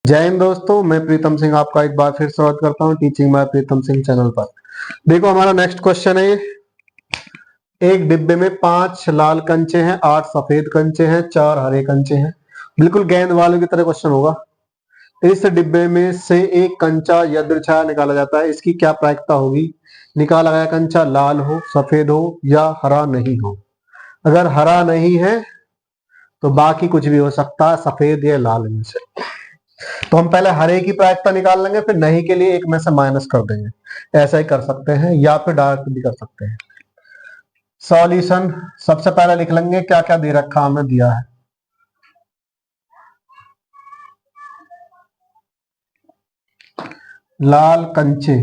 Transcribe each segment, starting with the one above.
जय हिंद दोस्तों, मैं प्रीतम सिंह आपका एक बार फिर स्वागत करता हूं teaching bye Pritam Singh channel पर। देखो हमारा नेक्स्ट क्वेश्चन है। एक डिब्बे में 5 लाल कंचे हैं, 8 सफेद कंचे हैं, 4 हरे कंचे हैं। बिल्कुल गेंद वालों की तरह क्वेश्चन होगा। इस डिब्बे में से एक कंचा यदृच्छा निकाला जाता है, इसकी क्या प्रायिकता होगी? निकाला गया कंचा लाल हो, सफेद हो या हरा नहीं हो। अगर हरा नहीं है तो बाकी कुछ भी हो सकता है, सफेद या लाल में से। तो हम पहले हरे की प्रायिकता निकाल लेंगे, फिर नहीं के लिए एक में से माइनस कर देंगे। ऐसा ही कर सकते हैं या फिर डायरेक्ट भी कर सकते हैं। सॉल्यूशन सबसे पहले लिख लेंगे क्या क्या दे रखा हमें दिया है। लाल कंचे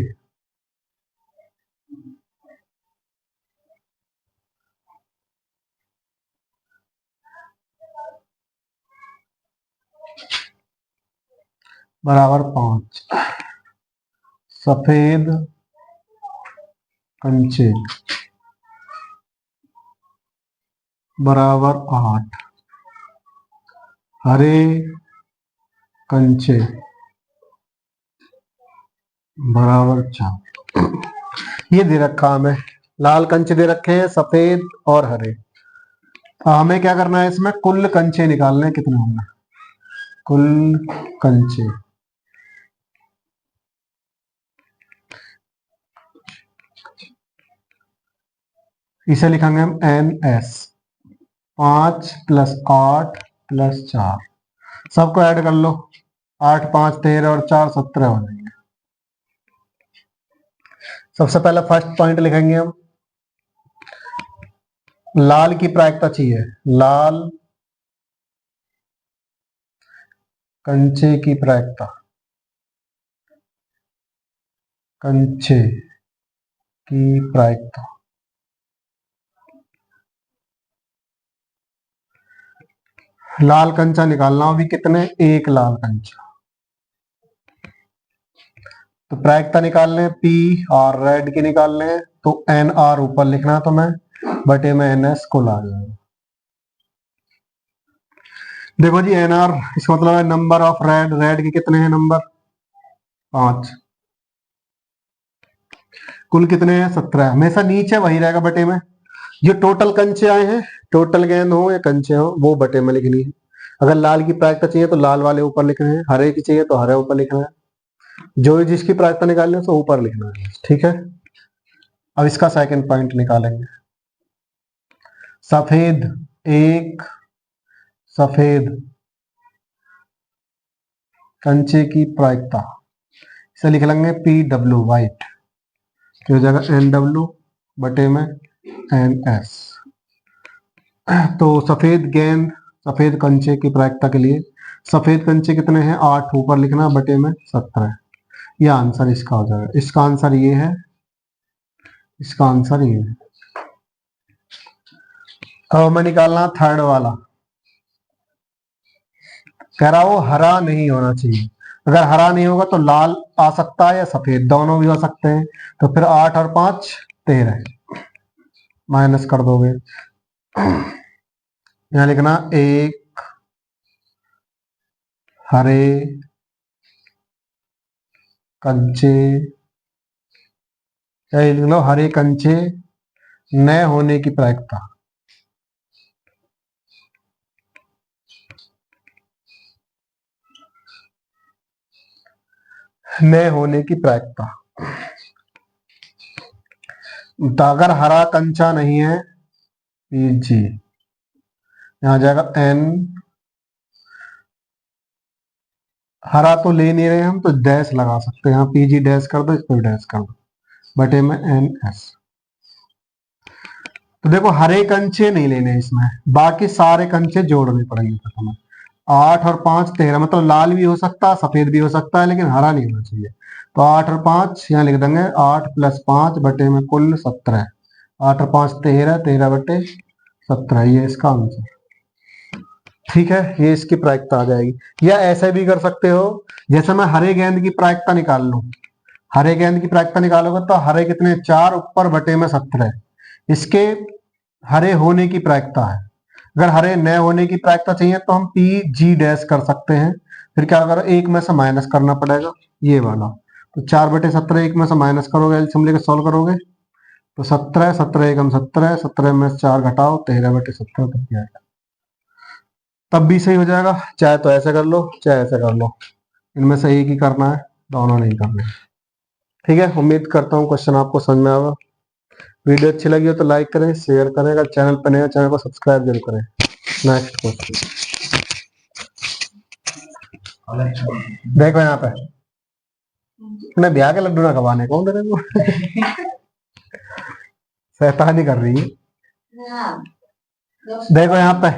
बराबर 5, सफेद कंचे बराबर 8, हरे कंचे बराबर 4। ये दे रखा हमें, लाल कंचे दे रखे हैं, सफेद और हरे। हमें क्या करना है, इसमें कुल कंचे निकालने कितने होंगे। कुल कंचे इसे लिखेंगे हम NS। 5 + 8 + 4, सबको ऐड कर लो। 8 5 13 और 4 17 हो जाएंगे। सबसे पहले फर्स्ट पॉइंट लिखेंगे हम, लाल की प्रायिकता चाहिए। लाल कंचे की प्रायिकता, कंचे की प्रायिकता। लाल कंचा निकालना अभी कितने, एक लाल कंचा। तो प्रायिकता निकालने P और रेड की निकालने, तो NR ऊपर लिखना है तो मैं बटे में NS को आ जाएगा। देखो जी NR इसका मतलब है नंबर ऑफ रेड। रेड के कितने हैं नंबर, 5। कुल कितने हैं, 17। हमेशा नीचे वही रहेगा बटे में। जो टोटल कंचे आए हैं, टोटल गेंद हो या कंचे हो, वो बटे में लिखनी है। अगर लाल की प्रायिकता चाहिए तो लाल वाले ऊपर लिखने हैं, हरे की चाहिए तो हरे ऊपर लिखना है। जो जिसकी प्रायिकता निकालनी है तो ऊपर लिखना है, ठीक है। अब इसका सेकंड पॉइंट निकालेंगे। सफेद, एक सफेद कंचे की प्रायिकता, इसे लिख लेंगे PW व्हाइट, तो हो जाएगा NW बटे में NS। तो सफेद गेंद, सफेद कंचे की प्रायिकता के लिए सफेद कंचे कितने हैं, 8 ऊपर लिखना बटे में 17। यह आंसर इसका हो जाएगा। इसका आंसर ये है, इसका आंसर ये है। अब हमें निकालना थर्ड वाला। कह रहा हो हरा नहीं होना चाहिए। अगर हरा नहीं होगा तो लाल आ सकता है या सफेद, दोनों भी हो सकते हैं। तो फिर 8 और 5 13, माइनस कर दोगे। यहां लिखना एक हरे कंचे, या लिख लो हरे कंचे न होने की प्रायिकता, न होने की प्रायिकता। तो अगर हरा कंचा नहीं है PG, यहां जाएगा N। हरा तो ले नहीं रहे हम, तो डैश लगा सकते हैं। यहाँ PG डैश कर दो, इस पर डैश कर दो बटे में NS। तो देखो हरे कंचे नहीं लेने इसमें, बाकी सारे कंचे जोड़ने पड़ेंगे हमें। 8 और 5 13, मतलब लाल भी हो सकता है, सफेद भी हो सकता है, लेकिन हरा नहीं होना चाहिए। तो 8 और 5 यहाँ लिख देंगे, 8 + 5 बटे में कुल 17। 8 और 5 13, 13 बटे 17, ये इसका आंसर, ठीक है। ये इसकी प्रायिकता आ जाएगी। या ऐसे भी कर सकते हो, जैसे मैं हरे गेंद की प्रायिकता निकाल लूं। हरे गेंद की प्रायिकता निकालोगे तो हरे कितने, 4 ऊपर बटे में 17, इसके हरे होने की प्रायिकता है। अगर हरे न होने की प्रायिकता चाहिए तो हम PG डैश कर सकते हैं। फिर क्या करो, एक में से माइनस करना पड़ेगा ये वाला। तो 4/17 एक में से माइनस करोगे, एलसीएम लेके सॉल्व करोगे तो 17, 17 एकम 17, 17 में से 4 घटाओ 13/17 तक जाएगा, तब भी सही हो जाएगा। चाहे तो ऐसे कर लो चाहे ऐसे कर लो, इनमें से एक ही करना है, दोनों नहीं करने। ठीक है, उम्मीद करता हूँ क्वेश्चन आपको समझ में आएगा। वीडियो अच्छी लगी हो तो लाइक करें, शेयर करें, अगर चैनल पर नए हो चैनल को सब्सक्राइब जरूर करें। नेक्स्ट क्वेश्चन देखो यहाँ पे, अपने ब्याह के लड्डू ना खवाने कौन तेरे को शैतानी कर रही है। देखो यहाँ पे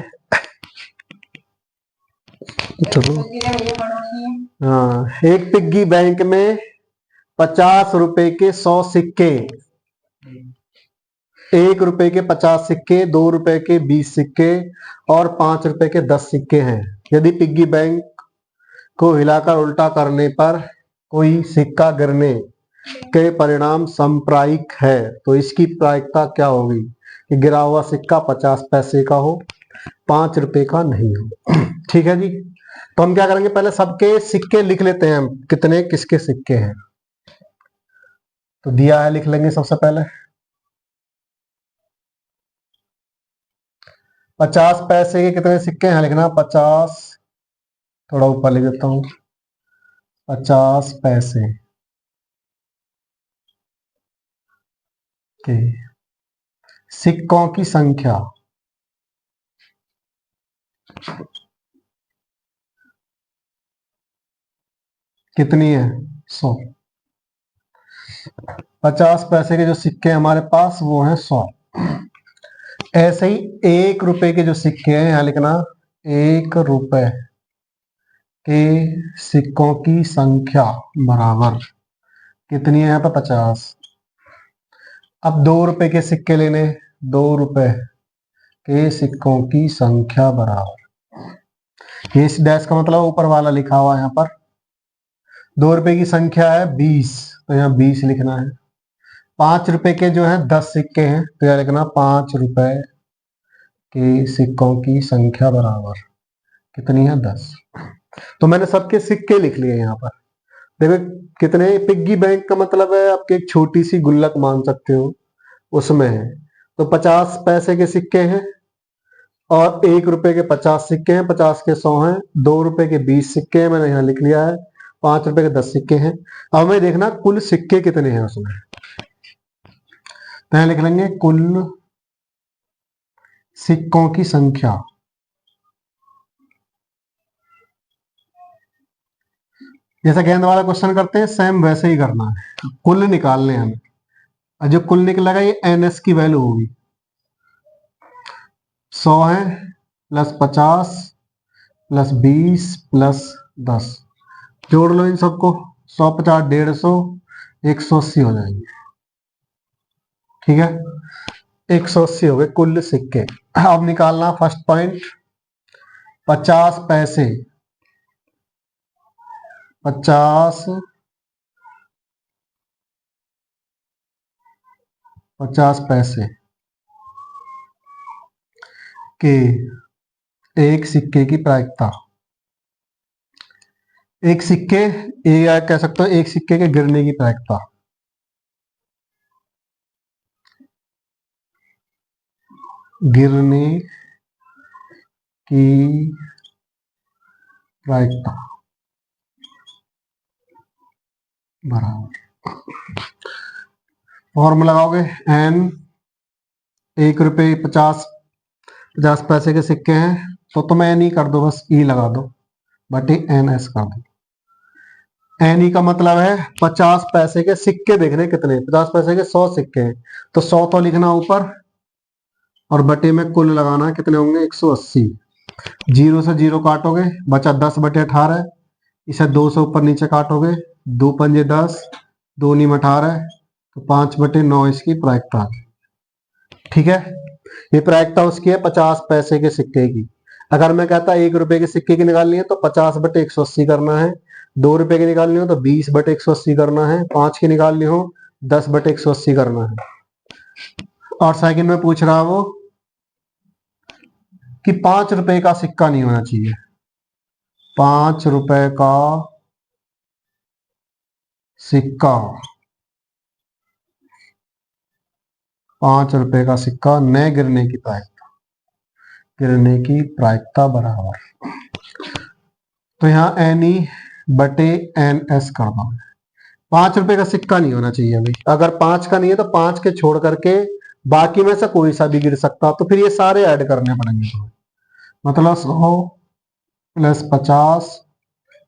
हाँ, एक पिग्गी बैंक में 50 रुपए के 100 सिक्के, 1 रुपए के 50 सिक्के, 2 रुपए के 20 सिक्के और 5 रुपए के 10 सिक्के हैं। यदि पिग्गी बैंक को हिलाकर उल्टा करने पर कोई सिक्का गिरने के परिणाम समप्रायिक है तो इसकी प्रायिकता क्या होगी कि गिरा हुआ सिक्का 50 पैसे का हो, 5 रुपए का नहीं हो। ठीक है जी, तो हम क्या करेंगे, पहले सबके सिक्के लिख लेते हैं, कितने किसके सिक्के हैं। तो दिया है, लिख लेंगे सबसे पहले 50 पैसे के कितने सिक्के हैं लिखना, 50, थोड़ा ऊपर लिख देता हूं, 50 पैसे के सिक्कों की संख्या कितनी है, 100। 50 पैसे के जो सिक्के हमारे पास वो हैं 100। ऐसे ही 1 रुपए के जो सिक्के हैं यहां लिखना, 1 रुपए के सिक्कों की संख्या बराबर कितनी है, यहाँ पे 50। अब 2 रुपए के सिक्के लेने, 2 रुपए के सिक्कों की संख्या बराबर, इस डैश का मतलब ऊपर वाला लिखा हुआ है यहाँ पर। 2 रुपए की संख्या है 20, तो यहाँ 20 लिखना है। 5 रुपए के जो है 10 सिक्के हैं तो यहाँ लिखना 5 रुपए के सिक्कों की संख्या बराबर कितनी है, 10। तो मैंने सबके सिक्के लिख लिए यहाँ पर। देखो कितने, पिग्गी बैंक का मतलब है आपके एक छोटी सी गुल्लक मान सकते हो, उसमें है। तो 50 पैसे के सिक्के हैं और 1 रुपए के 50 सिक्के हैं, 50 के 100 हैं, 2 रुपए के 20 सिक्के हैं, मैंने यहाँ लिख लिया है, 5 रुपए के 10 सिक्के हैं। अब हमें देखना कुल सिक्के कितने हैं उसमें, तो यहाँ लिख लेंगे कुल सिक्कों की संख्या। जैसा गेंद वाला क्वेश्चन करते हैं सेम वैसे ही करना है, कुल निकालने हैं हमें, और जो कुल निकलेगा ये NS की वैल्यू होगी। 100 है प्लस 50 प्लस 20 प्लस 10, जोड़ लो इन सबको, 100 50 150, 180 हो जाएंगे। ठीक है, 180 हो गए कुल सिक्के। अब निकालना फर्स्ट पॉइंट, 50 पैसे, 50 पैसे के एक सिक्के की प्रायिकता, एक सिक्के, या कह सकते हो एक सिक्के के गिरने की प्रायिकता, गिरने की प्रायिकता बराबर, फॉर्मूला लगाओगे N, 1 रुपए 50 पैसे के सिक्के हैं तो तुम N ही कर दो, बस E लगा दो, बटे NS कर दो। NE का मतलब है 50 पैसे के सिक्के देखने कितने, 50 पैसे के 100 सिक्के हैं तो 100 तो लिखना ऊपर और बटे में कुल लगाना कितने होंगे, 180। 0 से 0 काटोगे बचा 10/18, इसे 2 से ऊपर नीचे काटोगे, 2 पंजे 10, 2 नीम 18, तो 5/9 इसकी प्रायिकता। ठीक है, ये प्रायिकता उसकी है 50 पैसे के सिक्के की। अगर मैं कहता 1 रुपए के सिक्के की निकालनी है तो 50/180 करना है, 2 रुपए की निकालनी हो तो 20/180 करना है, 5 की निकालनी हो 10/180 करना है। और सेकंड में पूछ रहा वो कि 5 रुपए का सिक्का नहीं होना चाहिए, 5 रुपए का सिक्का, 5 रुपए का सिक्का न गिरने की प्रायिकता, गिरने की प्रायिकता बराबर, तो यहाँ एन ई बटे एन एस कर दो। 5 रुपए का सिक्का नहीं होना चाहिए भाई, अगर 5 का नहीं है तो 5 के छोड़ करके बाकी में से कोई सा भी गिर सकता, तो फिर ये सारे ऐड करने पड़ेंगे तुम्हें, मतलब 100 प्लस 50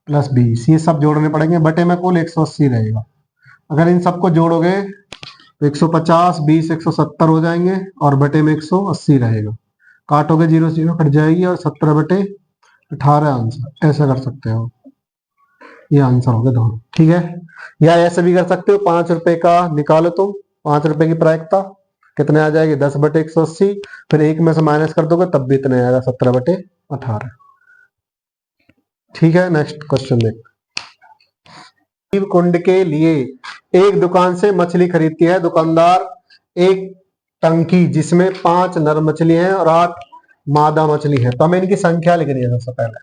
प्लस 20, ये सब जोड़ने पड़ेंगे, बटे में कुल 180 रहेगा। अगर इन सबको जोड़ोगे तो 150 20 170 हो जाएंगे और बटे में 180 रहेगा, काटोगे 0 0 कट जाएगी और 17 बटे 18 आंसर, ऐसा कर सकते हो, ये आंसर हो गया दोनों। ठीक है, या ऐसे भी कर सकते हो, 5 रुपए का निकालो तुम, 5 रुपए की प्रायिकता कितने आ जाएगी, 10 बटे 180, फिर एक में से माइनस कर दोगे तब भी इतने आएगा, 17 बटे 18। ठीक है, नेक्स्ट क्वेश्चन देख। कुंड के लिए एक दुकान से मछली खरीदती है दुकानदार एक टंकी जिसमें 5 नर मछली हैं और 8 मादा मछली है, तो हमें इनकी संख्या लिखनी है। सबसे पहले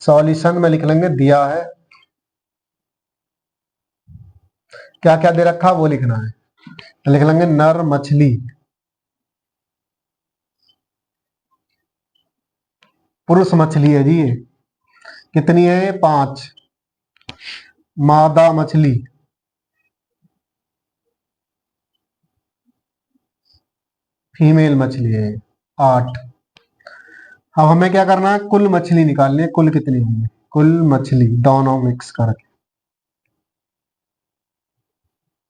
सॉल्यूशन में लिख लेंगे, दिया है क्या क्या दे रखा वो लिखना है, तो लिख लेंगे नर मछली, पुरुष मछली है जी ये, कितनी है ये 5, मादा मछली फीमेल मछली है 8। अब हमें क्या करना है, कुल मछली निकालनी है, कुल कितनी होंगी, कुल मछली दोनों मिक्स करके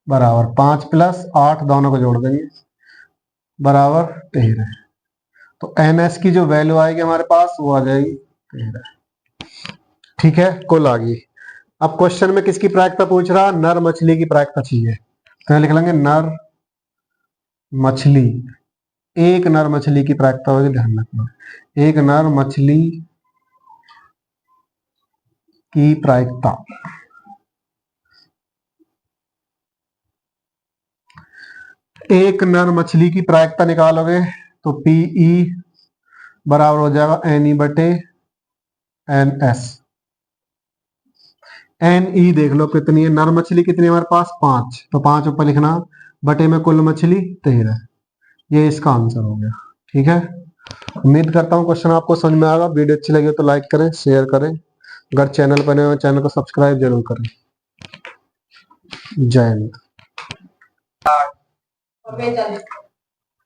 बराबर 5 प्लस 8 दोनों को जोड़ देंगे बराबर 13। तो एन एस की जो वैल्यू आएगी हमारे पास वो आ जाएगी 13। ठीक है, कुल आ गई। अब क्वेश्चन में किसकी प्रायिकता पूछ रहा, नर मछली की प्रायिकता चाहिए, तो लिख लेंगे नर मछली, एक नर मछली की प्रायिकता होगी, ध्यान रखना, एक नर मछली की प्रायिकता, एक नर मछली की प्रायिकता निकालोगे तो पीई बराबर हो जाएगा एन ई बटे एन एस। एन ई देख लो कितनी है, नर मछली कितनी है हमारे पास 5, तो 5 ऊपर लिखना, बटे में कुल मछली 13, ये इसका आंसर हो गया। ठीक है, उम्मीद करता हूँ क्वेश्चन आपको समझ में आएगा। वीडियो अच्छी लगी हो तो लाइक करें, शेयर करें, अगर चैनल पर नए हो चैनल को सब्सक्राइब जरूर करें। जय हिंद।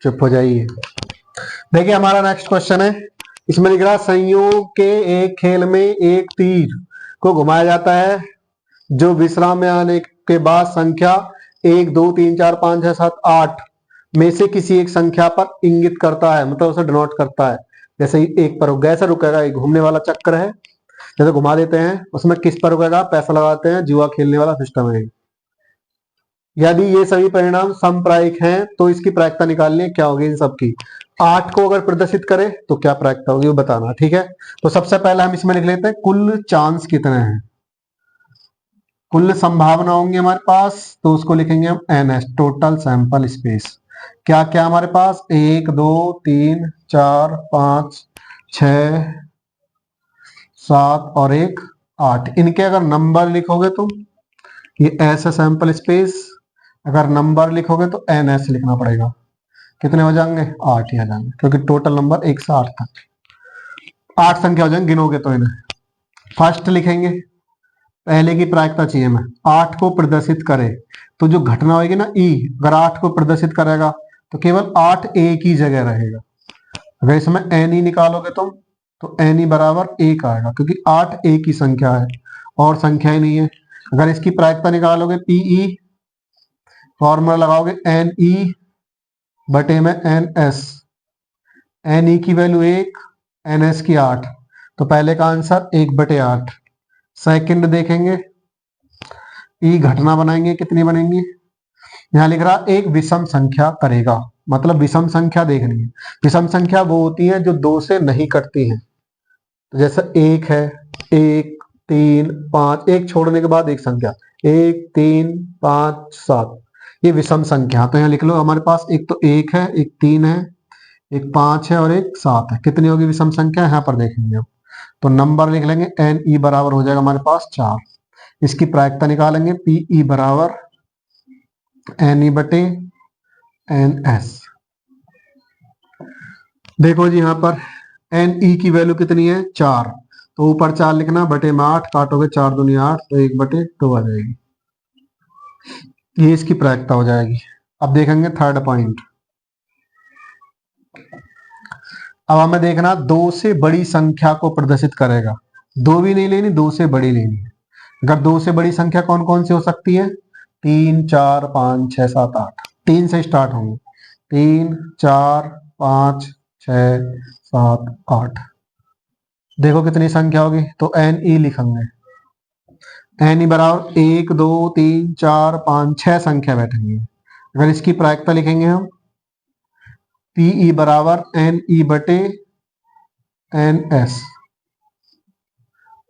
चुप हो जाइए। देखिए हमारा नेक्स्ट क्वेश्चन है, इसमें लिख रहा संयोग के एक खेल में एक तीर को घुमाया जाता है जो विश्राम में आने के बाद संख्या 1 2 3 4 5 6 7 8 में से किसी एक संख्या पर इंगित करता है, मतलब उसे डिनोट करता है। जैसे ही एक पर कैसे रुकेगा, एक घूमने वाला चक्कर है, जैसे घुमा देते हैं, उसमें किस पर रुकेगा, पैसा लगाते हैं, जुआ खेलने वाला सिस्टम है। यदि ये सभी परिणाम समप्रायिक हैं तो इसकी प्रायिकता निकालनी है, क्या होगी इन सब की। 8 को अगर प्रदर्शित करें तो क्या प्रायिकता होगी वो बताना। ठीक है, तो सबसे पहले हम इसमें लिख लेते हैं कुल चांस कितने हैं, कुल संभावना होंगी हमारे पास, तो उसको लिखेंगे हम N S, total sample space. क्या क्या हमारे पास 1 2 3 4 5 6 7 और 1 8, इनके अगर नंबर लिखोगे तो ये ऐसा सैंपल स्पेस, अगर नंबर लिखोगे तो एन एस लिखना पड़ेगा। कितने हो जाएंगे 8 ही आ जाएंगे, क्योंकि टोटल नंबर 1 से 8 तक 8 संख्या हो जाएंगे, गिनोगे तो इन्हें। फर्स्ट लिखेंगे, पहले की प्रायिकता चाहिए हमें, 8 को प्रदर्शित करे, तो जो घटना होगी ना ई, अगर 8 को प्रदर्शित करेगा तो केवल 8 एक ही जगह रहेगा। अगर इसमें एन ई निकालोगे तुम तो एन ई बराबर 1 आएगा, क्योंकि 8 एक ही संख्या है और संख्या ही नहीं है। अगर इसकी प्रायिकता निकालोगे पीई, फॉर्मूला लगाओगे एन ई बटे में एन एस, एन ई की वैल्यू 1, एन एस की 8, तो पहले का आंसर 1 बटे 8। सेकंड देखेंगे, ई घटना बनाएंगे, कितनी बनेंगी, यहां लिख रहा एक विषम संख्या करेगा, मतलब विषम संख्या देखनी है। विषम संख्या वो होती है जो 2 से नहीं कटती हैं, तो जैसे 1 है, 1 3 5, एक छोड़ने के बाद एक संख्या 1 3 5 7, ये विषम संख्या। तो यहाँ लिख लो हमारे पास एक तो 1 है, एक 3 है, एक 5 है और एक 7 है, कितनी होगी विषम संख्या यहाँ पर देखेंगे हम। तो नंबर लिख लेंगे एन ई बराबर हो जाएगा हमारे पास 4। इसकी प्रायिकता निकालेंगे पी ई बराबर एन ई बटे एन एस। देखो जी यहाँ पर एन ई की वैल्यू कितनी है 4, तो ऊपर 4 लिखना, बटे में 8, काटोगे 4 दूनी 8, तो 1/2 आ जाएगी। ये इसकी प्रायिकता हो जाएगी। अब देखेंगे थर्ड पॉइंट। अब हमें देखना 2 से बड़ी संख्या को प्रदर्शित करेगा। 2 भी नहीं लेनी, 2 से बड़ी लेनी है। अगर 2 से बड़ी संख्या कौन कौन सी हो सकती है? 3, 4, 5, 6, 7, 8। 3 से स्टार्ट होंगे। 3, 4, 5, 6, 7, 8। देखो कितनी संख्या होगी, तो एन ई लिखेंगे। एन ई बराबर 1, 2, 3, 4, 5, 6 संख्या बैठेंगी। अगर इसकी प्रायिकता लिखेंगे हम पी ई बराबर एन ई बटे एन एस।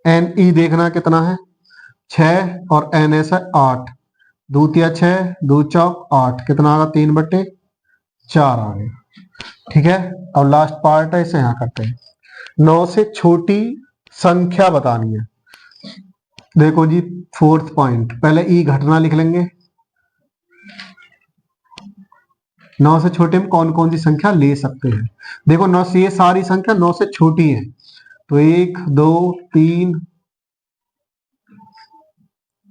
एन ई देखना कितना है 6 और एन एस है 8। 2 तिया 6, 2 चौक 8, कितना आगा 3/4 आ गया। ठीक है, और लास्ट पार्ट है, इसे यहां करते हैं। 9 से छोटी संख्या बतानी है। देखो जी फोर्थ पॉइंट, पहले ई घटना लिख लेंगे। 9 से छोटे में कौन कौन सी संख्या ले सकते हैं? देखो 9 से, ये सारी संख्या 9 से छोटी है, तो 1, 2, 3,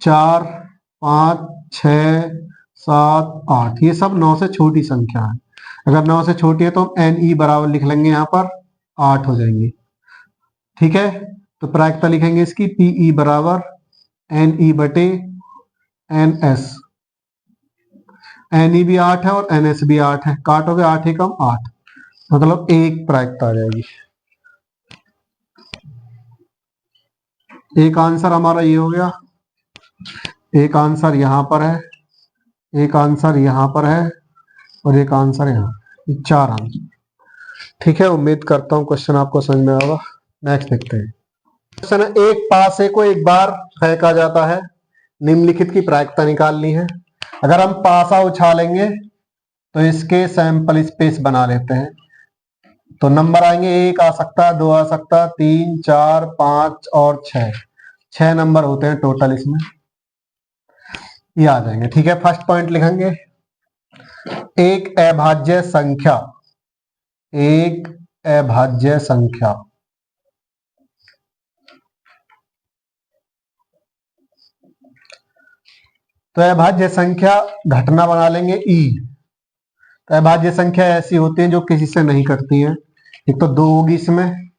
4, 5, 6, 7, 8, ये सब 9 से छोटी संख्या है। अगर 9 से छोटी है तो हम एन ई बराबर लिख लेंगे, यहाँ पर 8 हो जाएंगे। ठीक है, तो प्रायिकता लिखेंगे इसकी पी ई बराबर एन ई बटे एन एस। एन ई भी 8 है और एन एस भी 8 है, काटोगे 8 एकम 8, मतलब 1 प्रायिकता आ जाएगी। एक आंसर हमारा ये हो गया, एक आंसर यहां पर है, एक आंसर यहां पर है, और एक आंसर यहाँ। 4 आंसर। ठीक है, उम्मीद करता हूँ क्वेश्चन आपको समझ में आएगा। नेक्स्ट देखते हैं क्वेश्चन है, एक पासे को एक बार फेंका जाता है, निम्नलिखित की प्रायिकता निकालनी है। अगर हम पासा उछालेंगे तो इसके सैंपल स्पेस बना लेते हैं, तो नंबर आएंगे 1 आ सकता है, 2 आ सकता है, 3, 4, 5 और 6 नंबर होते हैं टोटल इसमें, ये आ जाएंगे। ठीक है, फर्स्ट पॉइंट लिखेंगे, एक अभाज्य संख्या, एक अभाज्य संख्या तो अभाज्य संख्या घटना बना लेंगे ई। तो अभाज्य संख्या ऐसी होती है जो किसी से नहीं कटती है। एक तो 2 होगी इसमें,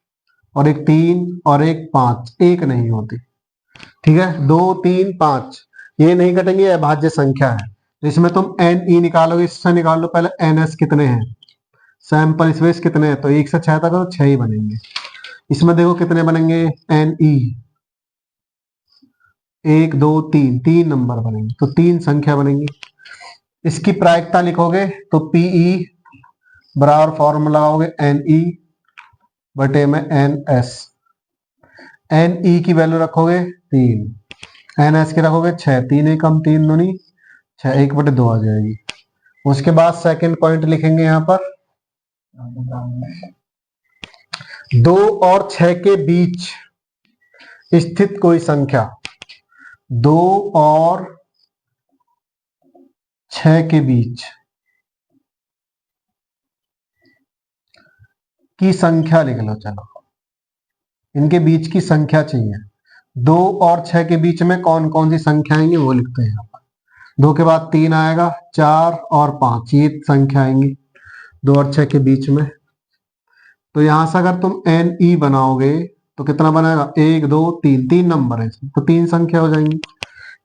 और एक 3 और एक 5, एक नहीं होती। ठीक है, 2, 3, 5 ये नहीं कटेंगे, अभाज्य संख्या है। तो इसमें तुम एन ई निकालोगे, इससे निकाल लो पहले एन एस कितने हैं, सैंपल स्पेस कितने हैं, तो 1 से 6 तक तो 6 ही बनेंगे। इसमें देखो कितने बनेंगे एन ई, 1, 2, 3, 3 नंबर बनेंगे, तो 3 संख्या बनेंगी। इसकी प्रायिकता लिखोगे तो पीई बराबर फॉर्मूला लगाओगे एन ई बटे में एन एस। एन ई की वैल्यू रखोगे 3, एन एस की रखोगे 6, 3 एकम 3 दूनी 6, 1/2 आ जाएगी। उसके बाद सेकंड पॉइंट लिखेंगे यहां पर, 2 और 6 के बीच स्थित कोई संख्या, 2 और 6 के बीच की संख्या लिख लो। चलो, इनके बीच की संख्या चाहिए। 2 और 6 के बीच में कौन कौन सी संख्या आएंगी वो लिखते हैं यहाँ पर। 2 के बाद 3 आएगा, 4 और 5 ये संख्या आएंगी 2 और 6 के बीच में। तो यहां से अगर तुम एन ई बनाओगे तो कितना बनेगा, 1, 2, 3, 3 नंबर है इसमें, तो 3 संख्या हो जाएंगी।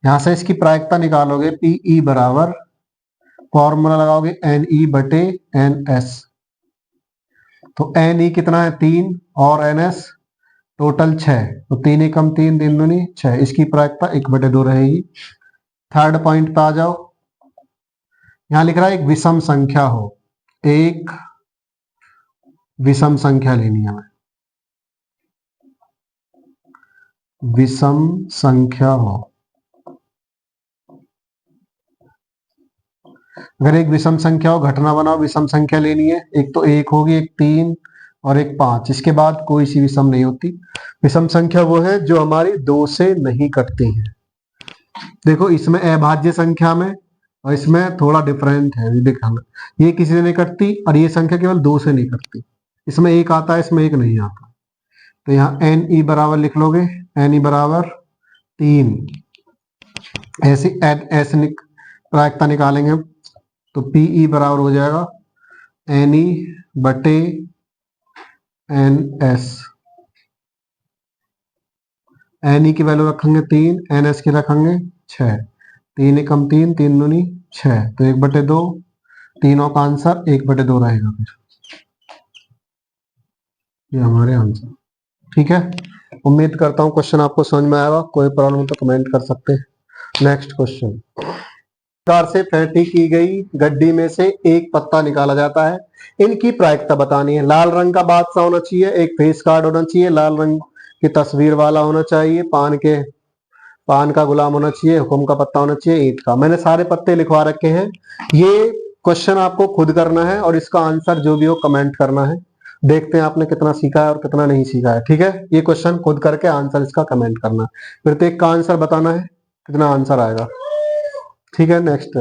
यहां से इसकी प्रायिकता निकालोगे, पी ई बराबर फॉर्मूला लगाओगे एन ई बटे एन एस। तो एन ई कितना है 3 और एन एस टोटल 6, तो 3 एकम 3, 3 दूनी 6, इसकी प्रायिकता 1/2 रहेगी। थर्ड पॉइंट पे आ जाओ, यहां लिख रहा है एक विषम संख्या हो, एक विषम संख्या लेनी है हमें, विषम संख्या हो। अगर एक विषम संख्या हो, घटना बनाओ, विषम संख्या लेनी है। एक तो 1 होगी, एक 3, और एक 5, इसके बाद कोई सी विषम नहीं होती। विषम संख्या वो है जो हमारी 2 से नहीं कटती है। देखो इसमें अभाज्य संख्या में और इसमें थोड़ा डिफरेंट है, दिखाना। ये किसी से नहीं कटती और ये संख्या केवल 2 से नहीं कटती। इसमें एक आता है, इसमें एक नहीं आता। तो यहाँ एन ई बराबर लिख लोगे, एन ई बराबर 3। ऐसे प्रायिकता निकालेंगे तो पी ई बराबर हो जाएगा एन ई बटे एन एस। एन ई की वैल्यू रखेंगे 3, एन एस की रखेंगे 6। 3 एकम 3, 3 दूनी 6, तो 1/2। तीनों का आंसर 1/2 रहेगा। फिर ये हमारे आंसर। ठीक है, उम्मीद करता हूँ क्वेश्चन आपको समझ में आएगा। कोई प्रॉब्लम हो तो कमेंट कर सकते हैं। नेक्स्ट क्वेश्चन, प्रकार से फेंटी की गई गड्डी में से एक पत्ता निकाला जाता है, इनकी प्रायिकता बतानी है। लाल रंग का बादशाह होना चाहिए, एक फेस कार्ड होना चाहिए, लाल रंग की तस्वीर वाला होना चाहिए, पान का गुलाम होना चाहिए, हुक्म का पत्ता होना चाहिए, ईंट का। मैंने सारे पत्ते लिखवा रखे हैं। ये क्वेश्चन आपको खुद करना है और इसका आंसर जो भी हो कमेंट करना है। देखते हैं आपने कितना सीखा है और कितना नहीं सीखा है। ठीक है, ये क्वेश्चन खुद करके आंसर इसका कमेंट करना है। फिर तो एक का आंसर बताना है, कितना आंसर आएगा। ठीक है, नेक्स्ट।